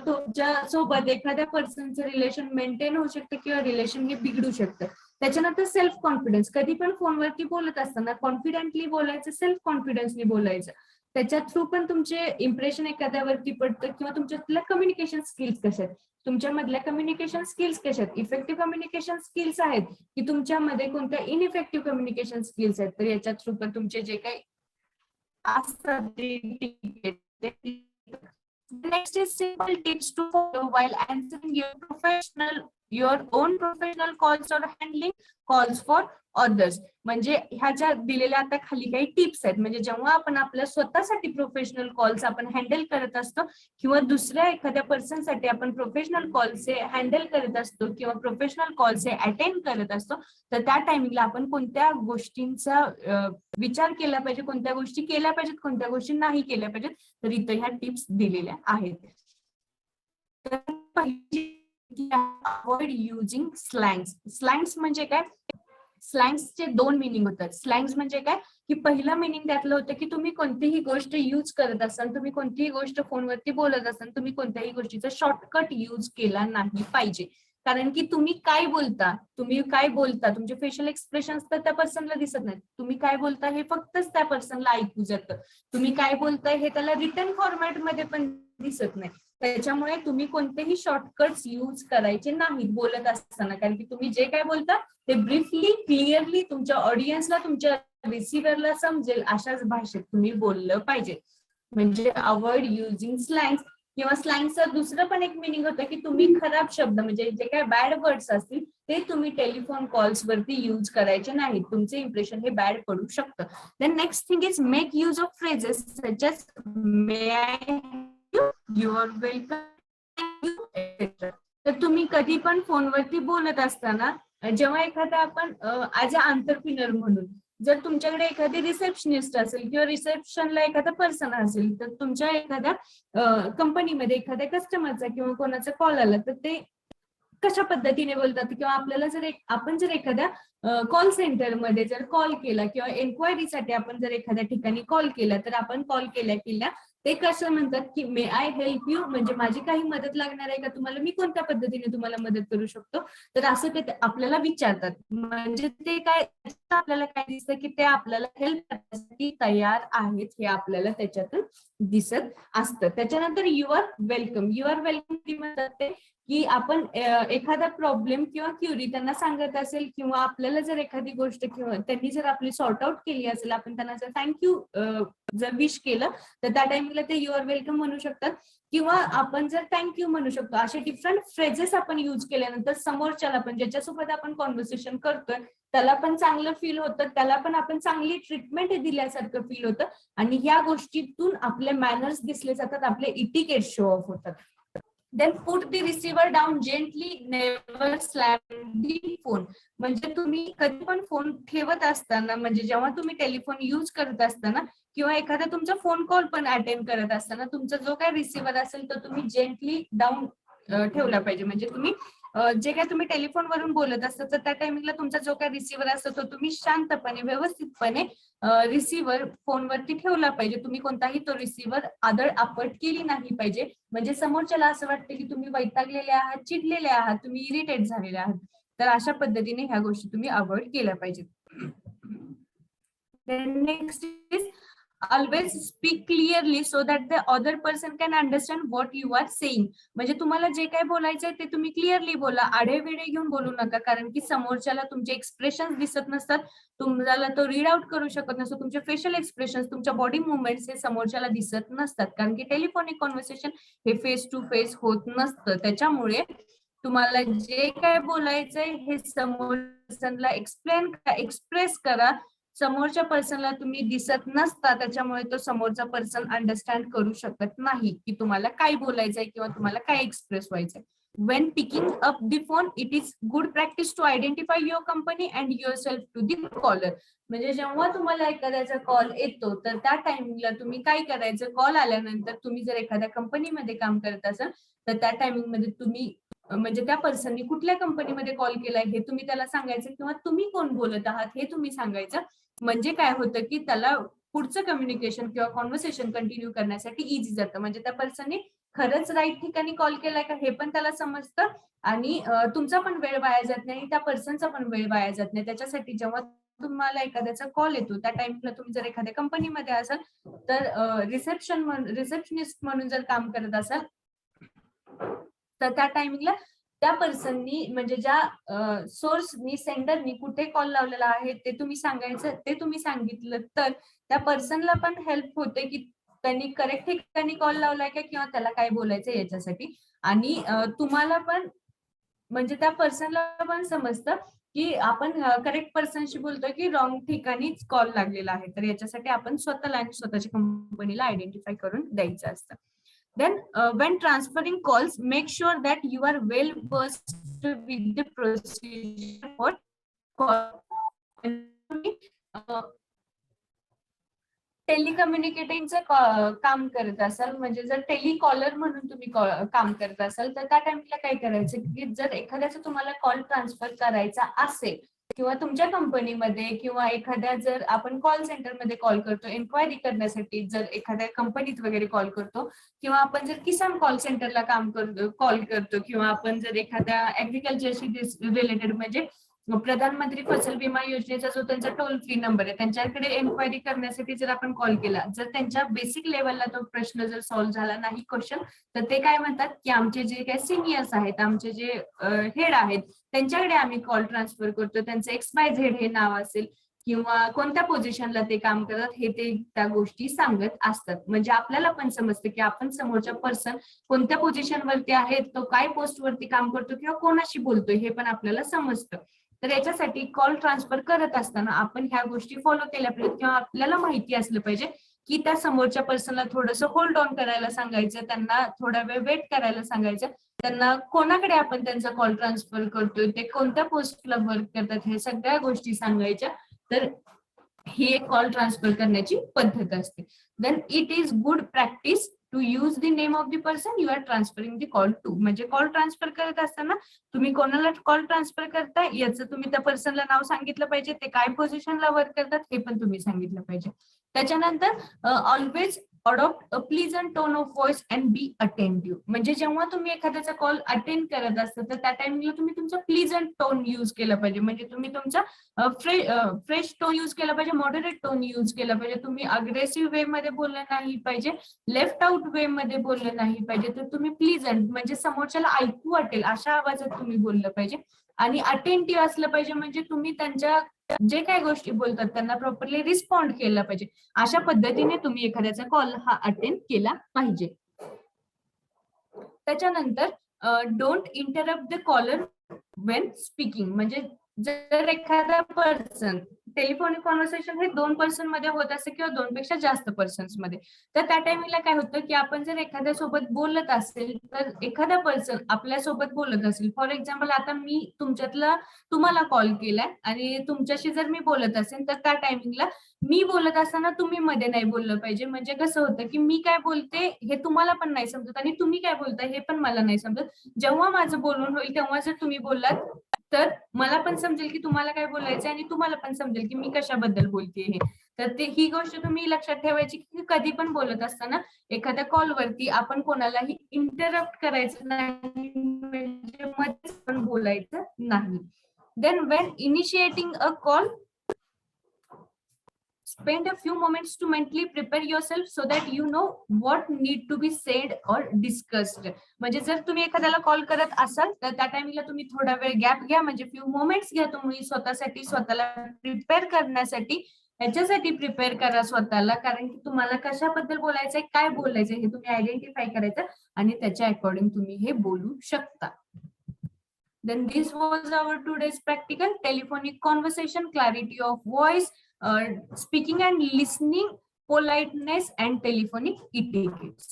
तुमच्या सोबत एखाद्या पर्सनचं रिलेशन मेंटेन होऊ शकतं किंवा रिलेशन हे बिघडू शकतं. त्याच्यानंतर सेल्फ कॉन्फिडन्स, कधी पण फोनवरती बोलत असताना कॉन्फिडेंटली बोलायचं, सेल्फ कॉन्फिडन्सली बोलायचं, त्याच्या थ्रू पण तुमचे इम्प्रेशन एखाद्यावरती पडतं. किंवा तुमच्यातल्या कम्युनिकेशन स्किल्स कशा आहेत, तुमच्यामधल्या कम्युनिकेशन स्किल्स कशा आहेत, इफेक्टिव्ह कम्युनिकेशन स्किल्स आहेत की तुमच्यामध्ये कोणत्या इनइफेक्टिव्ह कम्युनिकेशन स्किल्स आहेत, तर याच्या थ्रू पण तुमचे जे काही असतात. Next is simple tips to follow while answering your own professional calls or handling calls for others. म्हणजे ह्याच्या दिलेल्या आता खाली काही टिप्स आहेत. म्हणजे जेव्हा आपण आपल्या स्वतःसाठी प्रोफेशनल कॉल्स आपण हँडल करत असतो किंवा दुसऱ्या एखाद्या पर्सनसाठी आपण प्रोफेशनल कॉल्स हँडल करत असतो किंवा प्रोफेशनल कॉल्स अटेंड करत असतो, तर त्या टाइमिंगला आपण कोणत्या गोष्टींचा विचार केला पाहिजे, कोणत्या गोष्टी केल्या पाहिजेत, कोणत्या गोष्टी नाही केल्या पाहिजेत, तर इथं ह्या टिप्स दिलेल्या आहेत. तर अवॉइड युजिंग स्लँग्स. स्लँग्स म्हणजे काय, स्लँग्सचे 2 मिनिंग होतात. स्लँग्स म्हणजे काय की पहिलं मिनिंग त्यातलं होतं की तुम्ही कोणतीही गोष्ट यूज करत असाल, तुम्ही कोणतीही गोष्ट फोनवरती बोलत असाल, तुम्ही कोणत्याही गोष्टीचा शॉर्टकट यूज केला नाही पाहिजे. कारण की तुम्ही काय बोलता, तुमचे फेशियल एक्सप्रेशन्स तर त्या पर्सनला दिसत नाहीत, तुम्ही काय बोलता हे फक्तच त्या पर्सनला ऐकू जातं, तुम्ही काय बोलताय हे त्याला रिटर्न फॉर्मॅटमध्ये पण दिसत नाही. त्याच्यामुळे तुम्ही कोणतेही शॉर्टकट्स यूज करायचे नाहीत बोलत असताना, कारण की तुम्ही जे काय बोलता ते ब्रीफली क्लिअरली तुमच्या ऑडियन्सला, तुमच्या रिसिव्हरला समजेल अशाच भाषेत तुम्ही बोललं पाहिजे. म्हणजे अवॉइड युजिंग स्लँग्स. किंवा स्लँगचं दुसरं पण एक मिनिंग होतं की तुम्ही खराब शब्द म्हणजे जे काय बॅड वर्ड्स असतील ते तुम्ही टेलिफोन कॉल्स वरती यूज करायचे नाहीत, तुमचे इम्प्रेशन हे बॅड पडू शकतं. Then next thing is make use of phrases such as may I, you are welcome. तर तुम्ही कधी पण फोनवरती बोलत असताना जेव्हा एखादा आपण ऍज अ एंटरप्रिनर म्हणून जर तुमच्याकडे एखादी रिसेप्शनिस्ट असेल किंवा रिसेप्शनला एखादा पर्सन असेल, तर तुमच्या एखाद्या कंपनीमध्ये एखाद्या कस्टमरचा किंवा कोणाचा कॉल आला, तर ते कशा पद्धतीने बोलतात, किंवा आपल्याला आपण जर एखाद्या कॉल सेंटरमध्ये जर कॉल केला किंवा एन्क्वायरीसाठी आपण जर एखाद्या ठिकाणी कॉल केला, तर आपण कॉल केल्या ते कसं म्हणतात की मे आय हेल्प यू, म्हणजे माझी काही मदत लागणार आहे का तुम्हाला, मी कोणत्या पद्धतीने तुम्हाला मदत करू शकतो, तर असं ते आपल्याला विचारतात. म्हणजे ते काय, आपल्याला काय दिसतं की ते आपल्याला हेल्प करण्यासाठी तयार आहेत, हे आपल्याला त्याच्यातून दिसत असतं. त्याच्यानंतर you are welcome. You are welcome म्हणतात ते की आपण एखादा प्रॉब्लेम किंवा क्युरी त्यांना सांगत असेल, किंवा आपल्याला जर एखादी गोष्ट किंवा त्यांनी जर आपली सॉर्ट आउट केली असेल, आपण त्यांना जर थँक्यू जर विश केलं, तर त्या टाइमला ते यू आर वेलकम म्हणू शकतात, किंवा आपण जर थँक्यू म्हणू शकतो. असे डिफरंट फ्रेजेस आपण यूज केल्यानंतर समोरच्याला पण, ज्याच्यासोबत आपण कॉन्व्हर्सेशन करतोय, त्याला पण चांगलं फील होतं, त्याला पण आपण चांगली ट्रीटमेंट दिल्यासारखं फील होतं, आणि ह्या गोष्टीतून आपले मॅनर्स दिसले जातात, आपले इटिकेट शो ऑफ होतात. Then put the receiver down gently, never slam the phone. म्हणजे तुम्ही कधी पण फोन ठेवत असताना, म्हणजे जेव्हा तुम्ही टेलिफोन युज करत असताना किंवा एखादा तुमचा फोन कॉल पण अटेंड करत असताना, तुमचा जो काय रिसिव्हर असेल तो तुम्ही जेंटली डाऊन ठेवला पाहिजे. म्हणजे तुम्ही जे काय तुम्ही टेलिफोन वरून बोलत असता, तर त्या टायमिंगला तुमचा जो काय रिसिव्हर असतो तो तुम्ही शांतपणे व्यवस्थितपणे रिसिव्हर फोनवरती ठेवला पाहिजे. तुम्ही कोणताही तो रिसिव्हर आदळ आपट केली नाही पाहिजे, म्हणजे समोरच्याला असं वाटतं की तुम्ही वैतागलेले आहात, चिडलेले आहात, तुम्ही इरिटेट झालेले आहात. तर अशा पद्धतीने ह्या गोष्टी तुम्ही अवॉइड केल्या पाहिजेत. Next is always speak clearly so that the other person can understand what you are saying. म्हणजे तुम्हाला जे काय बोलायचंय ते तुम्ही क्लिअरली बोला, आढेवेढे घेऊन बोलू नका, कारण की समोरच्याला तुमचे एक्सप्रेशन दिसत नसतात, तुम्हाला तो रीड आउट करू शकत नसतो, तुमचे फेशियल एक्सप्रेशन, तुमच्या बॉडी मुवमेंट्स हे समोरच्याला दिसत नसतात, कारण की टेलिफोनिक कॉन्व्हर्सेशन हे फेस टू फेस होत नसतं. त्याच्यामुळे तुम्हाला जे काय बोलायचंय हे समोरच्याला एक्सप्रेस करा. समोरच्या पर्सनला तुम्ही दिसत नसता, त्याच्यामुळे तो समोरचा पर्सन अंडरस्टँड करू शकत नाही की तुम्हाला काय बोलायचंय किंवा तुम्हाला काय एक्सप्रेस व्हायचंय. When picking up the phone, it is good practice to identify your company and yourself to the caller. म्हणजे जेव्हा तुम्हाला एखाद्याचा कॉल येतो, तर त्या टायमिंगला तुम्ही काय करायचं, कॉल आल्यानंतर तुम्ही जर एखाद्या कंपनीमध्ये काम करत असाल, तर त्या टायमिंगमध्ये तुम्ही म्हणजे त्या पर्सननी कुठल्या कंपनीमध्ये कॉल केलाय हे तुम्ही त्याला सांगायचं, किंवा तुम्ही कोण बोलत आहात हे तुम्ही सांगायचं. म्हणजे काय होतं की त्याला पुढचं कम्युनिकेशन किंवा कॉन्व्हर्सेशन कंटिन्यू करण्यासाठी इझी जातं. म्हणजे त्या पर्सनने खरंच राईट ठिकाणी कॉल केलाय का हे पण त्याला समजतं, आणि तुमचा पण वेळ वाया जात नाही, त्या पर्सनचा पण वेळ वाया जात नाही. त्याच्यासाठी जेव्हा तुम्हाला एखाद्याचा कॉल येतो, त्या टाइमला तुम्ही जर एखाद्या कंपनीमध्ये असाल, तर रिसेप्शनिस्ट म्हणून जर काम करत असाल, तर त्या टायमिंगला त्या पर्सननी, म्हणजे ज्या सोर्सनी, सेंडरनी कुठे कॉल लावलेला आहे ते तुम्ही सांगायचं. ते तुम्ही सांगितलं तर त्या पर्सनला पण हेल्प होते की त्यांनी करेक्ट ठिकाणी कॉल लावलाय का, किंवा त्याला काय बोलायचं याच्यासाठी. आणि तुम्हाला पण, म्हणजे त्या पर्सनला पण समजतं की आपण करेक्ट पर्सनशी बोलतोय की रॉंग ठिकाणीच कॉल लागलेला आहे. तर याच्यासाठी आपण स्वतःला आणि स्वतःच्या कंपनीला आयडेंटिफाय करून द्यायचं असतं. Then, when transferring calls, make sure that you are well versed with the procedure for call. टेलिकम्युनिकेटिंगचं काम करत असाल, म्हणजे जर टेलिकॉलर म्हणून तुम्ही काम करत असाल, तर त्या टाइमला काय करायचं की जर एखाद्याचा तुम्हाला कॉल ट्रान्सफर करायचा असेल, किंवा तुमच्या कंपनीमध्ये किंवा एखाद्या, जर आपण कॉल सेंटरमध्ये कॉल करतो एन्क्वायरी करण्यासाठी, जर एखाद्या कंपनीत वगैरे कॉल करतो, किंवा आपण जर किसान कॉल सेंटरला कॉल करतो, किंवा आपण जर एखाद्या ऍग्रिकल्चरशी रिलेटेड, म्हणजे प्रधानमंत्री फसल विमा योजनेचा जो त्यांचा टोल फ्री नंबर आहे, त्यांच्याकडे एन्क्वायरी करण्यासाठी जर आपण कॉल केला, जर त्यांच्या बेसिक लेवलला तो प्रश्न जर सॉल्व्ह झाला नाही क्वेश्चन, तर ते काय म्हणतात की आमचे जे काही सिनियर्स आहेत, आमचे जे हेड आहेत, त्यांच्याकडे आम्ही कॉल ट्रान्सफर करतो. त्यांचं XYZ हे नाव असेल, किंवा कोणत्या पोझिशनला ते काम करतात हे ते त्या गोष्टी सांगत असतात. म्हणजे आपल्याला पण समजतं की आपण समोरच्या पर्सन कोणत्या पोझिशनवरती आहे, तो काय पोस्टवरती काम करतो, किंवा कोणाशी बोलतोय हे पण आपल्याला समजतं. तर याच्यासाठी कॉल ट्रान्सफर करत असताना आपण ह्या गोष्टी फॉलो केल्या पाहिजेत, किंवा आपल्याला माहिती असलं पाहिजे की त्या समोरच्या पर्सनला थोडंसं होल्ड ऑन करायला सांगायचं, त्यांना थोडा वेळ वेट करायला सांगायचं, त्यांना कोणाकडे आपण त्यांचा कॉल ट्रान्सफर करतोय, ते कोणत्या पोस्टला वर्क करतात, हे सगळ्या गोष्टी सांगायच्या. तर ही एक कॉल ट्रान्सफर करण्याची पद्धत असते. Then it is good practice to use the name of the person you are transferring the call to. म्हणजे कॉल ट्रान्सफर करत असताना तुम्ही कोणाला कॉल ट्रान्सफर करताय याचं तुम्ही त्या पर्सनला नाव सांगितलं पाहिजे, ते काय पोझिशनला वर्क करतात हे पण तुम्ही सांगितलं पाहिजे. त्याच्यानंतर always adopt a pleasant tone of voice and be attentive. म्हणजे जेव्हा तुम्ही एखाद्याचा कॉल अटेंड करत असता तर त्या टाइमिंगला तुम्ही तुमचा प्लीजंट टोन यूज केला पाहिजे. म्हणजे तुम्ही तुमचा फ्रेश टोन यूज केला पाहिजे, मॉडरेट टोन यूज केला पाहिजे. तुम्ही अग्रेसिव्ह वे मध्ये बोललं नाही पाहिजे, लेफ्ट आउट वे मध्ये बोललं नाही पाहिजे. तर तुम्ही प्लीजंट म्हणजे समोरच्याला ऐकू वाटेल अशा आवाजात तुम्ही बोललं पाहिजे. आणि अटेंटिव्ह असलं पाहिजे म्हणजे तुम्ही त्यांच्या जे काही गोष्टी बोलतात त्यांना प्रॉपरली रिस्पॉन्ड केला पाहिजे. अशा पद्धतीने तुम्ही एखाद्याचा कॉल हा अटेंड केला पाहिजे. त्याच्यानंतर don't interrupt the caller when speaking. म्हणजे जर एखादा पर्सन टेलिफोनिक कॉन्व्हर्सेशन हे 2 पर्सन मध्ये होत असेल किंवा 2 पेक्षा जास्त पर्सन्स मध्ये, तर त्या टाइमिंगला काय होतं की आपण जर एखाद्या सोबत बोलत असेल तर एखादा पर्सन आपल्या सोबत बोलत असेल, फॉर एक्झाम्पल आता मी तुमच्यातला तुम्हाला कॉल केलाय आणि तुमच्याशी जर मी बोलत असेल तर त्या टायमिंगला मी बोलत असताना तुम्ही मध्ये नाही बोललं पाहिजे. म्हणजे कसं होतं की मी काय बोलते हे तुम्हाला पण नाही समजत आणि तुम्ही काय बोलताय हे पण मला नाही समजत. जेव्हा माझं बोलून होईल तेव्हा जर तुम्ही बोललात तर मला पण समजेल की तुम्हाला काय बोलायचं आणि तुम्हाला पण समजेल की मी कशाबद्दल बोलते हे. तर ही गोष्ट तुम्ही लक्षात ठेवायची की कधी पण बोलत असताना एखाद्या कॉलवरती आपण कोणालाही इंटरप्ट करायचं नाही, म्हणजे मध्येच पण बोलायचं नाही. Then when initiating a call spend a few moments to mentally prepare yourself so that you know what need to be said or discussed. म्हणजे जर तुम्ही एखाद्याला कॉल करत असाल तर त्या टाइमिंगला तुम्ही थोडा वेळ गॅप घ्या, म्हणजे फ्यू मोमेंट्स घ्या तुम्ही स्वतःसाठी, स्वतःला प्रिपेअर करण्यासाठी. याच्यासाठी प्रिपेअर करा स्वतःला, कारण की तुम्हाला कशाबद्दल बोलायचंय, काय बोलायचंय हे तुम्ही आयडेंटिफाय करायचं आणि त्याच्या अकॉर्डिंग तुम्ही हे बोलू शकता. Then this was our today's practical telephonic conversation, clarity of voice, speaking and listening, politeness and telephonic etiquettes.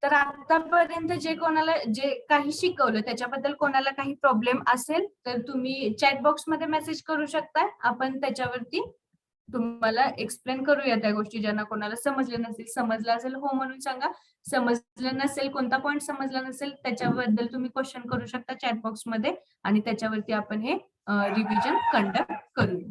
तर आतापर्यंत जे कोणाला जे काही शिकवलं त्याच्याबद्दल कोणाला काही प्रॉब्लेम असेल तर तुम्ही चॅट बॉक्स मध्ये मेसेज करू शकता. आपण त्याच्यावरती तुम्हाला एक्सप्लेन करूया त्या गोष्टी. ज्यांना कोणाला समजलं नसेल, समजलं असेल हो म्हणून सांगा, समजलं नसेल, कोणता पॉईंट समजला नसेल त्याच्याबद्दल तुम्ही क्वेश्चन करू शकता चॅट बॉक्स मध्ये आणि त्याच्यावरती आपण हे रिव्हिजन कंडक्ट करूया.